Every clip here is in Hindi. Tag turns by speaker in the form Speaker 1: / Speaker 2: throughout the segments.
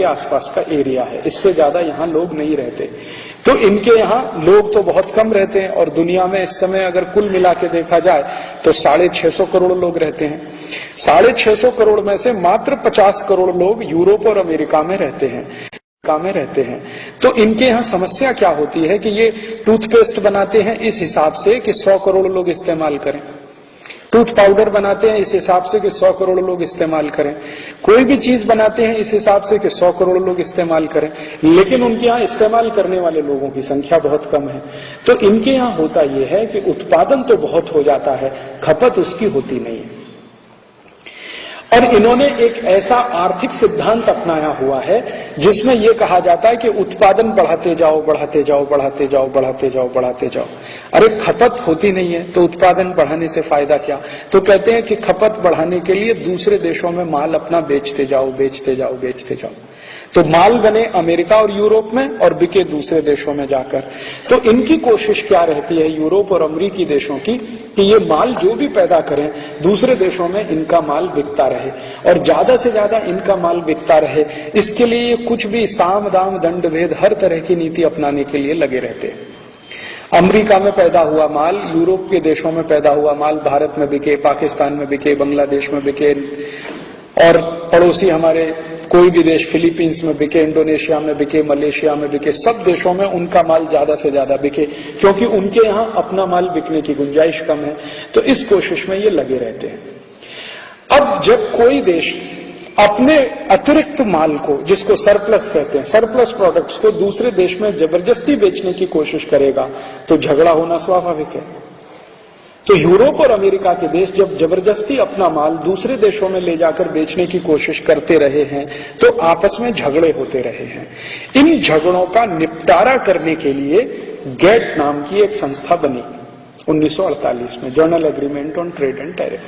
Speaker 1: के आसपास का एरिया है, इससे ज्यादा यहाँ लोग नहीं रहते। तो इनके यहाँ लोग तो बहुत कम रहते हैं, और दुनिया में इस समय अगर कुल मिला के देखा जाए तो 650 करोड़ लोग रहते हैं। 650 करोड़ में से मात्र 50 करोड़ लोग यूरोप और अमेरिका में रहते हैं। तो इनके यहाँ समस्या क्या होती है कि ये टूथपेस्ट बनाते हैं इस हिसाब से कि 100 करोड़ लोग इस्तेमाल करें, टूथ पाउडर बनाते हैं इस हिसाब से कि 100 करोड़ लोग इस्तेमाल करें, कोई भी चीज बनाते हैं इस हिसाब से कि 100 करोड़ लोग इस्तेमाल करें, लेकिन उनके यहाँ इस्तेमाल करने वाले लोगों की संख्या बहुत कम है। तो इनके यहाँ होता यह है कि उत्पादन तो बहुत हो जाता है, खपत उसकी होती नहीं है। और इन्होंने एक ऐसा आर्थिक सिद्धांत अपनाया हुआ है जिसमें यह कहा जाता है कि उत्पादन बढ़ाते जाओ, बढ़ाते जाओ, बढ़ाते जाओ, बढ़ाते जाओ, बढ़ाते जाओ। अरे खपत होती नहीं है तो उत्पादन बढ़ाने से फायदा क्या? तो कहते हैं कि खपत बढ़ाने के लिए दूसरे देशों में माल अपना बेचते जाओ, बेचते जाओ, बेचते जाओ। तो माल बने अमेरिका और यूरोप में और बिके दूसरे देशों में जाकर। तो इनकी कोशिश क्या रहती है यूरोप और अमेरिकी देशों की कि ये माल जो भी पैदा करें दूसरे देशों में इनका माल बिकता रहे और ज्यादा से ज्यादा इनका माल बिकता रहे। इसके लिए ये कुछ भी साम दाम दंड भेद हर तरह की नीति अपनाने के लिए लगे रहते हैं। अमेरिका में पैदा हुआ माल यूरोप के देशों में पैदा हुआ माल भारत में बिके, पाकिस्तान में बिके, बांग्लादेश में बिके, और पड़ोसी हमारे कोई भी देश फिलीपींस में बिके, इंडोनेशिया में बिके, मलेशिया में बिके, सब देशों में उनका माल ज्यादा से ज्यादा बिके क्योंकि उनके यहाँ अपना माल बिकने की गुंजाइश कम है। तो इस कोशिश में ये लगे रहते हैं। अब जब कोई देश अपने अतिरिक्त माल को, जिसको सरप्लस कहते हैं, सरप्लस प्रोडक्ट्स को दूसरे देश में जबरदस्ती बेचने की कोशिश करेगा तो झगड़ा होना स्वाभाविक है। तो यूरोप और अमेरिका के देश जब जबरदस्ती अपना माल दूसरे देशों में ले जाकर बेचने की कोशिश करते रहे हैं तो आपस में झगड़े होते रहे हैं। इन झगड़ों का निपटारा करने के लिए गेट नाम की एक संस्था बनी 1948 में, journal agreement on trade and tariff.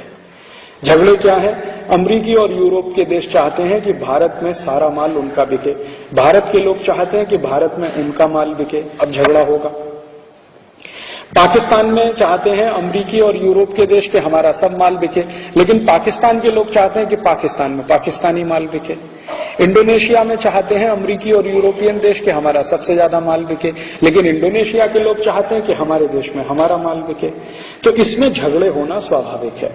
Speaker 1: झगड़े क्या है? अमेरिकी और यूरोप के देश चाहते हैं कि भारत में सारा माल उनका बिके, भारत के लोग चाहते हैं कि भारत में उनका माल बिके। अब झगड़ा होगा। पाकिस्तान में चाहते हैं अमेरिकी और यूरोप के देश के हमारा सब माल बिके, लेकिन पाकिस्तान के लोग चाहते हैं कि पाकिस्तान में पाकिस्तानी माल बिके। इंडोनेशिया में चाहते हैं अमेरिकी और यूरोपियन देश के हमारा सबसे ज्यादा माल बिके, लेकिन इंडोनेशिया के लोग चाहते हैं कि हमारे देश में हमारा माल बिके। तो इसमें झगड़े होना स्वाभाविक है।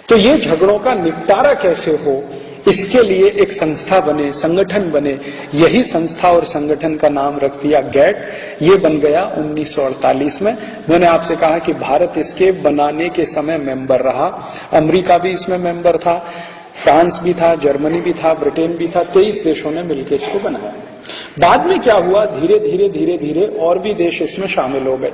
Speaker 1: तो ये झगड़ों का निपटारा कैसे हो, इसके लिए एक संस्था बने, संगठन बने। यही संस्था और संगठन का नाम रख दिया गैट। ये बन गया 1948 में। मैंने आपसे कहा कि भारत इसके बनाने के समय मेंबर रहा, अमेरिका भी इसमें मेंबर था, फ्रांस भी था, जर्मनी भी था, ब्रिटेन भी था। 23 देशों ने मिलकर इसको बनाया। बाद में क्या हुआ, धीरे धीरे धीरे धीरे और भी देश इसमें शामिल हो गए।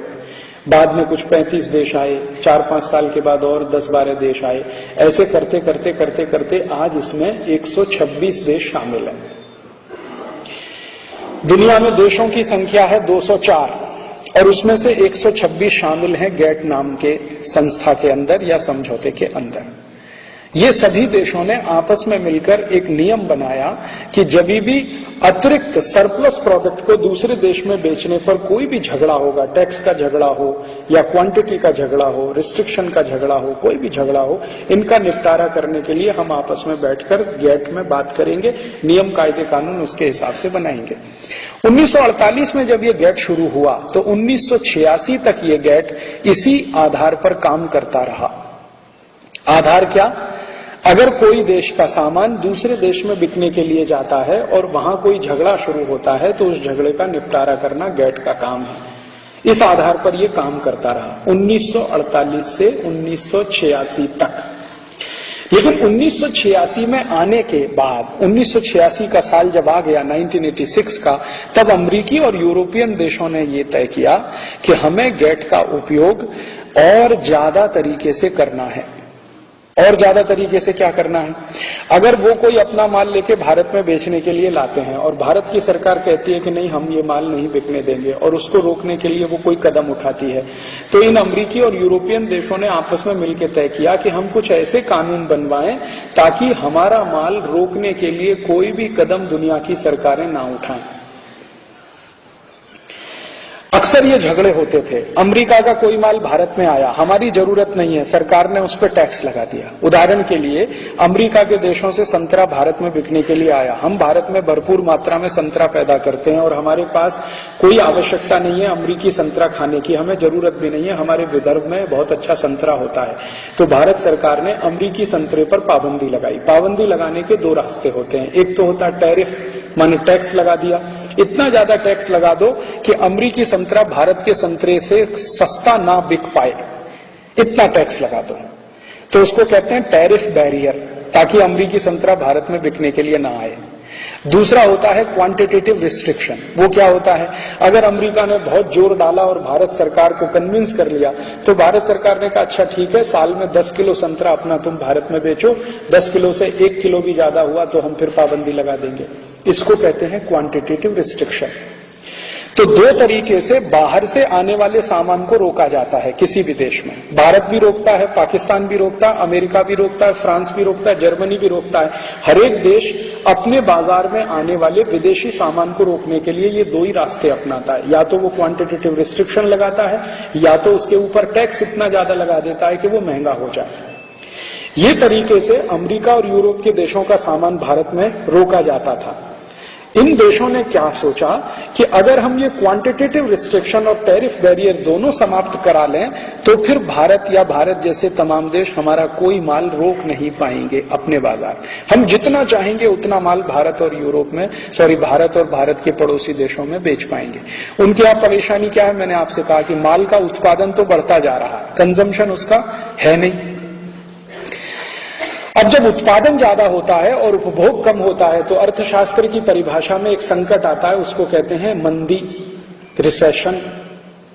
Speaker 1: बाद में कुछ 35 देश आए, 4-5 साल के बाद और 10-12 देश आए। ऐसे करते करते करते करते आज इसमें 126 देश शामिल हैं। दुनिया में देशों की संख्या है 204 और उसमें से 126 शामिल हैं गैट नाम के संस्था के अंदर या समझौते के अंदर। ये सभी देशों ने आपस में मिलकर एक नियम बनाया कि जब भी अतिरिक्त सरप्लस प्रोडक्ट को दूसरे देश में बेचने पर कोई भी झगड़ा होगा, टैक्स का झगड़ा हो या क्वांटिटी का झगड़ा हो, रिस्ट्रिक्शन का झगड़ा हो, कोई भी झगड़ा हो, इनका निपटारा करने के लिए हम आपस में बैठकर गैट में बात करेंगे, नियम कायदे कानून उसके हिसाब से बनाएंगे। 1948 में जब ये गैट शुरू हुआ तो 1986 तक ये गैट इसी आधार पर काम करता रहा। आधार क्या? अगर कोई देश का सामान दूसरे देश में बिकने के लिए जाता है और वहां कोई झगड़ा शुरू होता है तो उस झगड़े का निपटारा करना गैट का काम है। इस आधार पर यह काम करता रहा 1948 से 1986 तक। लेकिन 1986 में आने के बाद, 1986 का साल जब आ गया 1986 का, तब अमेरिकी और यूरोपियन देशों ने यह तय किया कि हमें गैट का उपयोग और ज्यादा तरीके से करना है। और ज्यादा तरीके से क्या करना है? अगर वो कोई अपना माल लेके भारत में बेचने के लिए लाते हैं और भारत की सरकार कहती है कि नहीं, हम ये माल नहीं बिकने देंगे, और उसको रोकने के लिए वो कोई कदम उठाती है, तो इन अमेरिकी और यूरोपियन देशों ने आपस में मिलकर तय किया कि हम कुछ ऐसे कानून बनवाएं ताकि हमारा माल रोकने के लिए कोई भी कदम दुनिया की सरकारें ना उठाएं। अक्सर ये झगड़े होते थे। अमेरिका का कोई माल भारत में आया, हमारी जरूरत नहीं है, सरकार ने उस पर टैक्स लगा दिया। उदाहरण के लिए अमेरिका के देशों से संतरा भारत में बिकने के लिए आया, हम भारत में भरपूर मात्रा में संतरा पैदा करते हैं और हमारे पास कोई आवश्यकता नहीं है अमेरिकी संतरा खाने की, हमें जरूरत भी नहीं है, हमारे विदर्भ में बहुत अच्छा संतरा होता है। तो भारत सरकार ने अमेरिकी संतरे पर पाबंदी लगाई। पाबंदी लगाने के दो रास्ते होते हैं, एक तो होता है टैरिफ, माने टैक्स लगा दिया, इतना ज्यादा टैक्स लगा दो कि अमेरिकी संतरा भारत के संतरे से सस्ता ना बिक पाए, इतना टैक्स लगा दो, तो उसको कहते हैं टैरिफ बैरियर, ताकि अमेरिकी संतरा भारत में बिकने के लिए ना आए। दूसरा होता है क्वांटिटेटिव रिस्ट्रिक्शन। वो क्या होता है, अगर अमेरिका ने बहुत जोर डाला और भारत सरकार को कन्विंस कर लिया, तो भारत सरकार ने कहा अच्छा ठीक है, साल में 10 किलो संतरा अपना तुम भारत में बेचो, 10 किलो से 1 किलो भी ज्यादा हुआ तो हम फिर पाबंदी लगा देंगे। इसको कहते हैं क्वांटिटेटिव रिस्ट्रिक्शन। तो दो तरीके से बाहर से आने वाले सामान को रोका जाता है किसी भी देश में। भारत भी रोकता है, पाकिस्तान भी रोकता है, अमेरिका भी रोकता है, फ्रांस भी रोकता है, जर्मनी भी रोकता है। हर एक देश अपने बाजार में आने वाले विदेशी सामान को रोकने के लिए ये दो ही रास्ते अपनाता है, या तो वो क्वांटिटेटिव रिस्ट्रिक्शन लगाता है, या तो उसके ऊपर टैक्स इतना ज्यादा लगा देता है कि वो महंगा हो जाए। ये तरीके से अमेरिका और यूरोप के देशों का सामान भारत में रोका जाता था। इन देशों ने क्या सोचा कि अगर हम ये क्वांटिटेटिव रिस्ट्रिक्शन और टैरिफ बैरियर दोनों समाप्त करा लें, तो फिर भारत या भारत जैसे तमाम देश हमारा कोई माल रोक नहीं पाएंगे अपने बाजार। हम जितना चाहेंगे उतना माल भारत और यूरोप में, भारत और भारत के पड़ोसी देशों में बेच पाएंगे। उनकी यहाँ परेशानी क्या है, मैंने आपसे कहा कि माल का उत्पादन तो बढ़ता जा रहा है, कंजम्पशन उसका है नहीं। अब जब उत्पादन ज्यादा होता है और उपभोग कम होता है, तो अर्थशास्त्र की परिभाषा में एक संकट आता है, उसको कहते हैं मंदी, रिसेशन,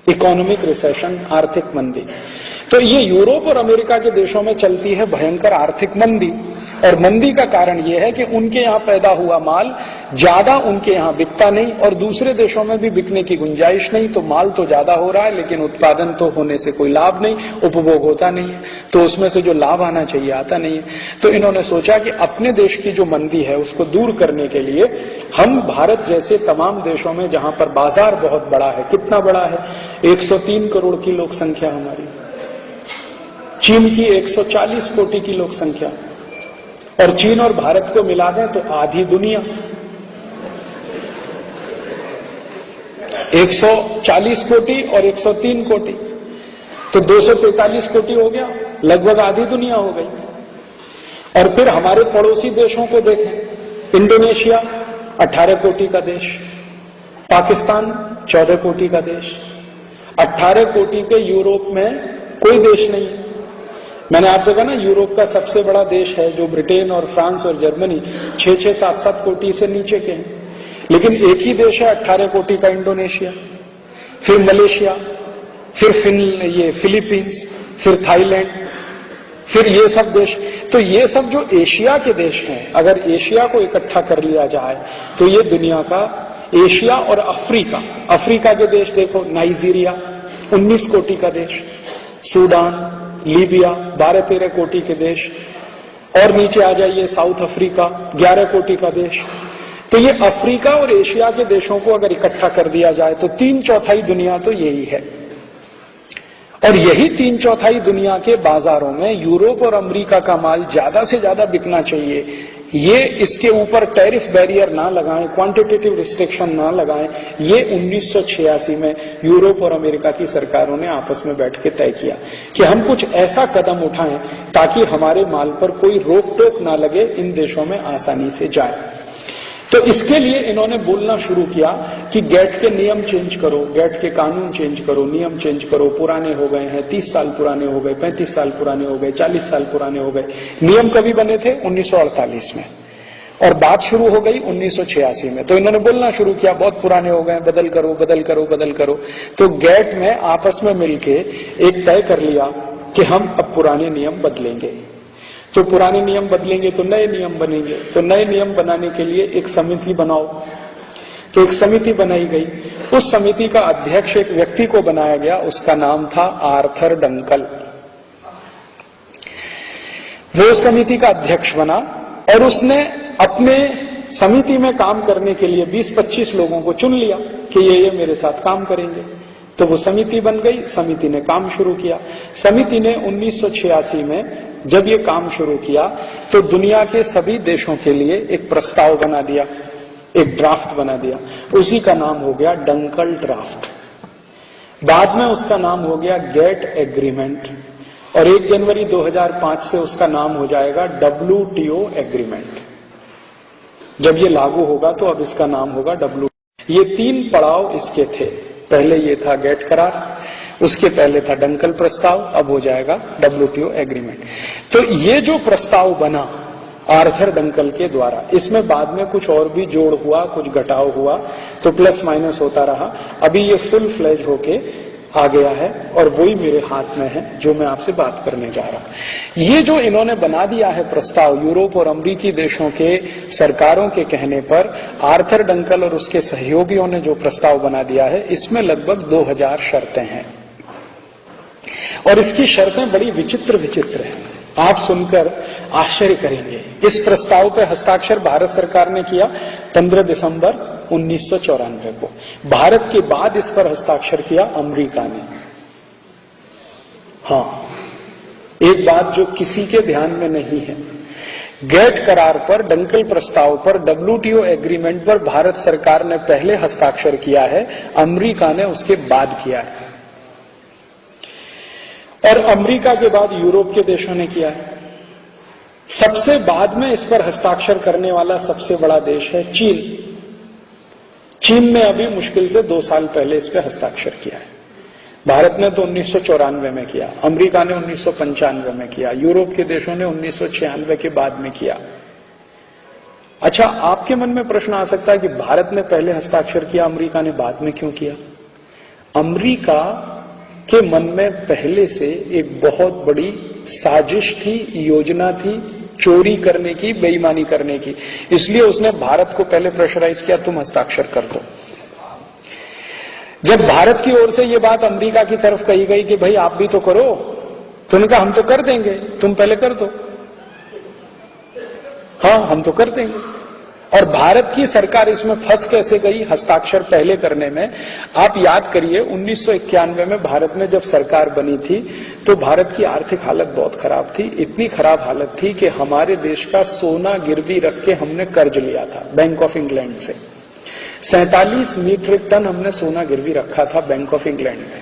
Speaker 1: इकोनॉमिक रिसेशन, आर्थिक मंदी। तो ये यूरोप और अमेरिका के देशों में चलती है भयंकर आर्थिक मंदी, और मंदी का कारण ये है कि उनके यहाँ पैदा हुआ माल ज्यादा उनके यहाँ बिकता नहीं और दूसरे देशों में भी बिकने की गुंजाइश नहीं। तो माल तो ज्यादा हो रहा है लेकिन उत्पादन तो होने से कोई लाभ नहीं, उपभोग होता नहीं है, तो उसमें से जो लाभ आना चाहिए आता नहीं है। तो इन्होंने सोचा कि अपने देश की जो मंदी है उसको दूर करने के लिए हम भारत जैसे तमाम देशों में जहां पर बाजार बहुत बड़ा है, कितना बड़ा है, 103 करोड़ की लोक संख्या हमारी, चीन की 140 कोटि की लोक संख्या, और चीन और भारत को मिला दें तो आधी दुनिया, 140 कोटि और 103 कोटि, तो 243 कोटि हो गया, लगभग आधी दुनिया हो गई। और फिर हमारे पड़ोसी देशों को देखें, इंडोनेशिया 18 कोटि का देश, पाकिस्तान 14 कोटि का देश, 18 कोटि के यूरोप में कोई देश नहीं है। मैंने आपसे कहा ना, यूरोप का सबसे बड़ा देश है जो ब्रिटेन और फ्रांस और जर्मनी 6-6, 7-7 कोटि से नीचे के हैं, लेकिन एक ही देश है 18 कोटि का, इंडोनेशिया, फिर मलेशिया, फिर फिलीपींस, फिर थाईलैंड, फिर ये सब देश। तो ये सब जो एशिया के देश हैं, अगर एशिया को इकट्ठा कर लिया जाए तो ये दुनिया का, एशिया और अफ्रीका, अफ्रीका के देश देखो, नाइजीरिया 19 कोटि का देश, सूडान, लीबिया 12-13 कोटि के देश, और नीचे आ जाइए साउथ अफ्रीका 11 कोटि का देश। तो ये अफ्रीका और एशिया के देशों को अगर इकट्ठा कर दिया जाए तो 3/4 दुनिया तो यही है, और यही 3/4 दुनिया के बाजारों में यूरोप और अमेरिका का माल ज्यादा से ज्यादा बिकना चाहिए। ये इसके ऊपर टैरिफ बैरियर ना लगाएं, क्वांटिटेटिव रिस्ट्रिक्शन ना लगाएं, ये 1986 में यूरोप और अमेरिका की सरकारों ने आपस में बैठ के तय किया कि हम कुछ ऐसा कदम उठाएं ताकि हमारे माल पर कोई रोक टोक ना लगे, इन देशों में आसानी से जाए। तो इसके लिए इन्होंने बोलना शुरू किया कि गेट के नियम चेंज करो, गेट के कानून चेंज करो, नियम चेंज करो, पुराने हो गए हैं, 30 साल पुराने हो गए, 35 साल पुराने हो गए, 40 साल पुराने हो गए। नियम कभी बने थे? 1948 में, और बात शुरू हो गई 1986 में। तो इन्होंने बोलना शुरू किया बहुत पुराने हो गए, बदल करो, बदल करो, बदल करो। तो गेट में आपस में मिलके एक तय कर लिया कि हम अब पुराने नियम बदलेंगे। तो पुराने नियम बदलेंगे तो नए नियम बनेंगे, तो नए नियम बनाने के लिए एक समिति बनाओ। तो एक समिति बनाई गई, उस समिति का अध्यक्ष एक व्यक्ति को बनाया गया, उसका नाम था आर्थर डंकल। वो समिति का अध्यक्ष बना और उसने अपने समिति में काम करने के लिए 20-25 लोगों को चुन लिया कि ये मेरे साथ काम करेंगे। तो वो समिति बन गई, समिति ने काम शुरू किया। समिति ने 1986 में जब ये काम शुरू किया तो दुनिया के सभी देशों के लिए एक प्रस्ताव बना दिया, एक ड्राफ्ट बना दिया। उसी का नाम हो गया डंकल ड्राफ्ट। बाद में उसका नाम हो गया गेट एग्रीमेंट और 1 जनवरी 2005 से उसका नाम हो जाएगा WTO एग्रीमेंट। जब ये लागू होगा तो अब इसका नाम होगा WTO। ये 3 पड़ाव इसके थे। पहले ये था गेट करार, उसके पहले था डंकल प्रस्ताव, अब हो जाएगा WTO एग्रीमेंट। तो ये जो प्रस्ताव बना आर्थर डंकल के द्वारा, इसमें बाद में कुछ और भी जोड़ हुआ, कुछ घटाव हुआ, तो प्लस माइनस होता रहा। अभी ये फुल फ्लेज होके आ गया है और वही मेरे हाथ में है जो मैं आपसे बात करने जा रहा हूं। ये जो इन्होंने बना दिया है प्रस्ताव, यूरोप और अमेरिकी देशों के सरकारों के कहने पर आर्थर डंकल और उसके सहयोगियों ने जो प्रस्ताव बना दिया है, इसमें लगभग 2000 शर्तें हैं और इसकी शर्तें बड़ी विचित्र विचित्र हैं। आप सुनकर आश्चर्य करेंगे। इस प्रस्ताव पर हस्ताक्षर भारत सरकार ने किया 15 दिसंबर 1994 को। भारत के बाद इस पर हस्ताक्षर किया अमेरिका ने। हाँ, एक बात जो किसी के ध्यान में नहीं है, गेट करार पर, डंकल प्रस्ताव पर, WTO एग्रीमेंट पर भारत सरकार ने पहले हस्ताक्षर किया है, अमेरिका ने उसके बाद किया है और अमेरिका के बाद यूरोप के देशों ने किया है। सबसे बाद में इस पर हस्ताक्षर करने वाला सबसे बड़ा देश है चीन। चीन ने अभी मुश्किल से 2 साल पहले इस पर हस्ताक्षर किया है। भारत ने तो 1994 में किया, अमेरिका ने 1995 में किया, यूरोप के देशों ने 1996 के बाद में किया। अच्छा, आपके मन में प्रश्न आ सकता है कि भारत ने पहले हस्ताक्षर किया, अमेरिका ने बाद में क्यों किया? अमेरिका के मन में पहले से एक बहुत बड़ी साजिश थी, योजना थी चोरी करने की, बेईमानी करने की, इसलिए उसने भारत को पहले प्रेशराइज किया, तुम हस्ताक्षर कर दो। जब भारत की ओर से ये बात अमेरिका की तरफ कही गई कि भाई आप भी तो करो, तो उन्होंने कहा हम तो कर देंगे, तुम पहले कर दो। हाँ, हम तो कर देंगे। और भारत की सरकार इसमें फंस कैसे गई हस्ताक्षर पहले करने में? आप याद करिए 1991 में भारत में जब सरकार बनी थी तो भारत की आर्थिक हालत बहुत खराब थी। इतनी खराब हालत थी कि हमारे देश का सोना गिरवी रख के हमने कर्ज लिया था बैंक ऑफ इंग्लैंड से। 47 मीट्रिक टन हमने सोना गिरवी रखा था बैंक ऑफ इंग्लैंड में।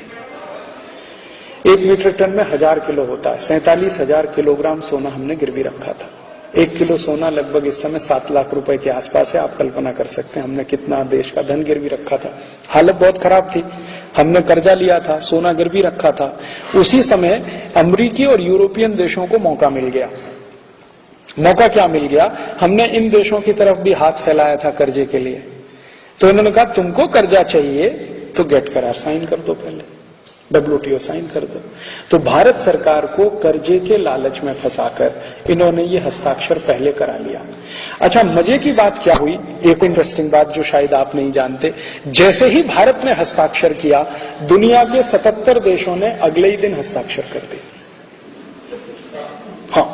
Speaker 1: 1 मीट्रिक टन में 1000 किलो होता है, 47,000 किलोग्राम सोना हमने गिरवी रखा था। 1 किलो सोना लगभग इस समय 7 लाख रुपए के आसपास है। आप कल्पना कर सकते हैं हमने कितना देश का धन गिरवी रखा था। हालत बहुत खराब थी, हमने कर्जा लिया था, सोना गिरवी रखा था। उसी समय अमेरिकी और यूरोपियन देशों को मौका मिल गया। मौका क्या मिल गया? हमने इन देशों की तरफ भी हाथ फैलाया था कर्जे के लिए, तो इन्होंने कहा तुमको कर्जा चाहिए तो गेट करार साइन कर दो, पहले WTO साइन कर दो। तो भारत सरकार को कर्जे के लालच में फंसाकर इन्होंने ये हस्ताक्षर पहले करा लिया। अच्छा, मजे की बात क्या हुई, एक इंटरेस्टिंग बात जो शायद आप नहीं जानते, जैसे ही भारत ने हस्ताक्षर किया दुनिया के 77 देशों ने अगले ही दिन हस्ताक्षर कर दिया। हाँ,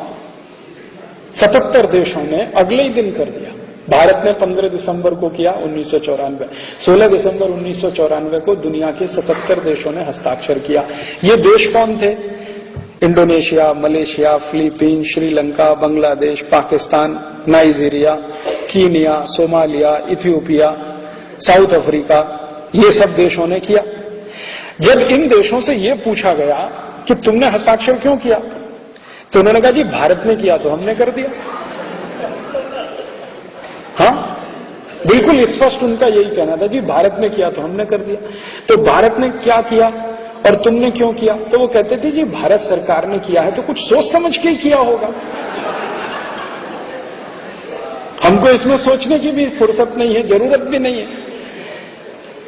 Speaker 1: 77 देशों ने अगले ही दिन कर दिया। भारत ने 15 दिसंबर को किया 1994, 16 दिसंबर 1994 को दुनिया के 77 देशों ने हस्ताक्षर किया। ये देश कौन थे? Indonesia, Malaysia, Philippine, Sri Lanka, Bangladesh, Pakistan, Nigeria, Kenya, Somalia, Ethiopia, south Africa, ये सब देशों ने किया। जब इन देशों से ये पूछा गया कि तुमने हस्ताक्षर क्यों किया, तो उन्होंने कहा जी भारत ने किया तो हमने कर दिया। हाँ, बिल्कुल स्पष्ट उनका यही कहना था, जी भारत ने किया तो हमने कर दिया। तो भारत ने क्या किया और तुमने क्यों किया? तो वो कहते थे जी भारत सरकार ने किया है तो कुछ सोच समझ के ही किया होगा, हमको इसमें सोचने की भी फुर्सत नहीं है, जरूरत भी नहीं है।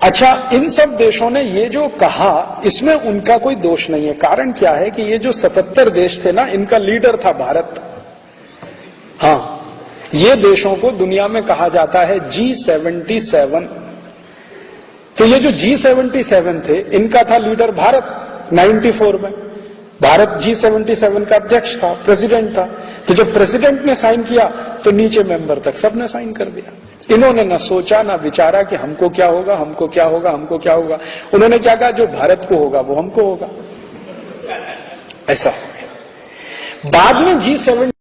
Speaker 1: अच्छा, इन सब देशों ने ये जो कहा इसमें उनका कोई दोष नहीं है। कारण क्या है कि ये जो 77 देश थे ना, इनका लीडर था भारत। हाँ, ये देशों को दुनिया में कहा जाता है G77। तो ये जो G77 थे, इनका था लीडर भारत। 94 में भारत G77 का अध्यक्ष था, प्रेसिडेंट था। तो जब प्रेसिडेंट ने साइन किया तो नीचे मेंबर तक सबने साइन कर दिया। इन्होंने न सोचा न विचारा कि हमको क्या होगा, हमको क्या होगा, हमको क्या होगा। उन्होंने क्या कहा, जो भारत को होगा वो हमको होगा। ऐसा हो गया। बाद में G7